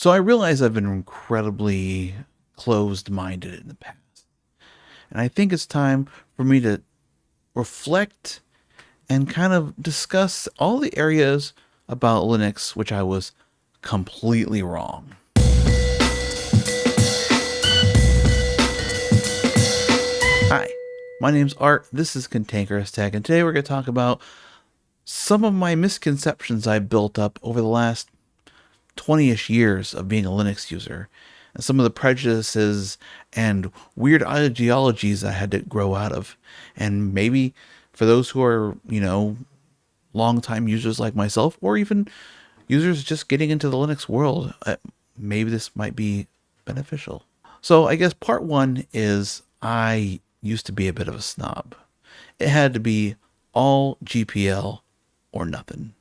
So I realize I've been incredibly closed-minded in the past. And I think it's time for me to reflect and kind of discuss all the areas about Linux which I was completely wrong. Hi, my name's Art. This is Cantankerous Tech, and today we're going to talk about some of my misconceptions I built up over the last 20-ish years of being a Linux user, and some of the prejudices and weird ideologies I had to grow out of. And maybe for those who are, longtime users like myself, or even users just getting into the Linux world, maybe this might be beneficial. So I guess part one is I used to be a bit of a snob. It had to be all GPL or nothing.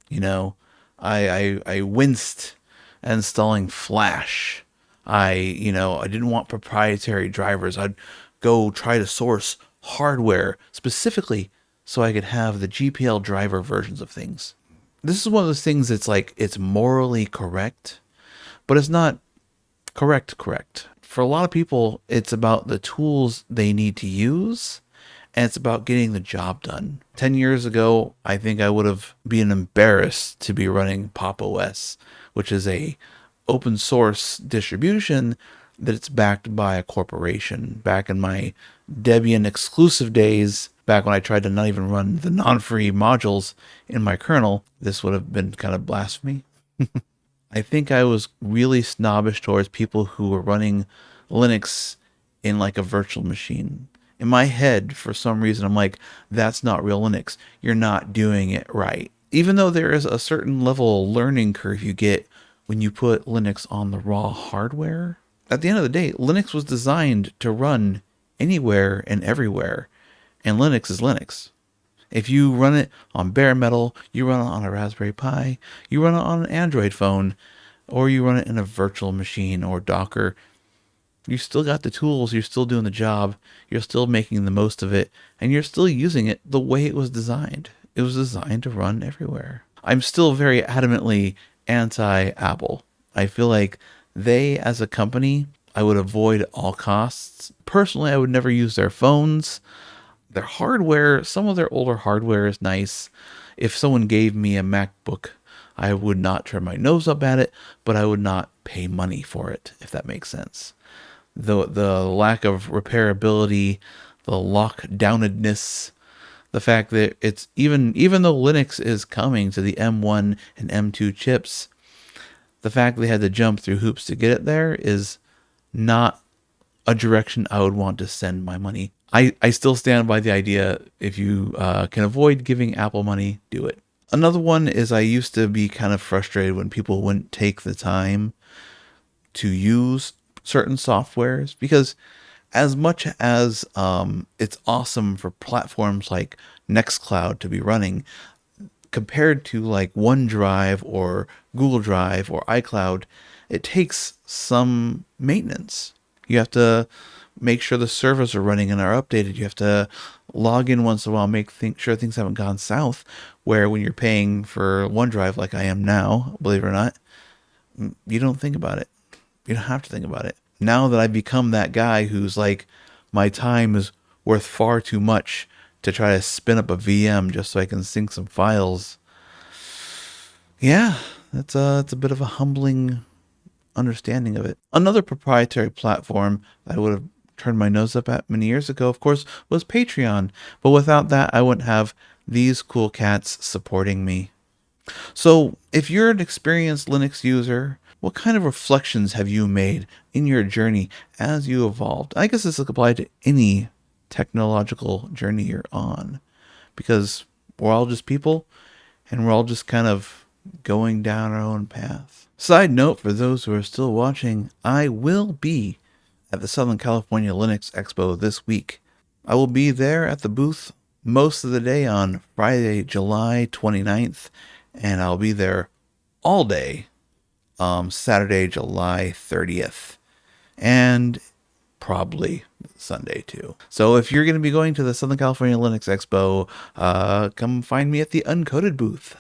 You know, I winced at installing Flash. I didn't want proprietary drivers. I'd go try to source hardware specifically so I could have the GPL driver versions of things. This is one of those things that's like, it's morally correct, but it's not correct. For a lot of people, it's about the tools they need to use, and it's about getting the job done. 10 years ago, I think I would have been embarrassed to be running Pop! OS, which is a open source distribution that's backed by a corporation. Back in my Debian exclusive days, back when I tried to not even run the non-free modules in my kernel, this would have been kind of blasphemy. I think I was really snobbish towards people who were running Linux in like a virtual machine. In my head, for some reason, I'm like, that's not real Linux. You're not doing it right. Even though there is a certain level of learning curve you get when you put Linux on the raw hardware, at the end of the day, Linux was designed to run anywhere and everywhere, and Linux is Linux. If you run it on bare metal, you run it on a Raspberry Pi, you run it on an Android phone, or you run it in a virtual machine or Docker, you still got the tools, you're still doing the job, you're still making the most of it, and you're still using it the way it was designed. It was designed to run everywhere. I'm still very adamantly anti-Apple. I feel like they, as a company, I would avoid at all costs. Personally, I would never use their phones. Their hardware, some of their older hardware is nice. If someone gave me a MacBook, I would not turn my nose up at it, but I would not pay money for it, if that makes sense. The lack of repairability, the lockdownedness, the fact that it's even though Linux is coming to the M1 and M2 chips, the fact they had to jump through hoops to get it there is not a direction I would want to send my money. I still stand by the idea, if you can avoid giving Apple money, do it. Another one is I used to be kind of frustrated when people wouldn't take the time to use certain softwares, because as much as it's awesome for platforms like Nextcloud to be running, compared to like OneDrive or Google Drive or iCloud, it takes some maintenance. You have to make sure the servers are running and are updated. You have to log in once in a while, make sure things haven't gone south, where when you're paying for OneDrive like I am now, believe it or not, you don't think about it. You don't have to think about it. Now that I've become that guy who's like, my time is worth far too much to try to spin up a VM just so I can sync some files. Yeah, it's a bit of a humbling understanding of it. Another proprietary platform I would have turned my nose up at many years ago, of course, was Patreon. But without that, I wouldn't have these cool cats supporting me. So if you're an experienced Linux user, what kind of reflections have you made in your journey as you evolved? I guess this could apply to any technological journey you're on, because we're all just people and we're all just kind of going down our own path. Side note, for those who are still watching, I will be at the Southern California Linux Expo this week. I will be there at the booth most of the day on Friday, July 29th, and I'll be there all day Saturday, July 30th, and probably Sunday too. So if you're going to be going to the Southern California Linux Expo, come find me at the Uncoded booth.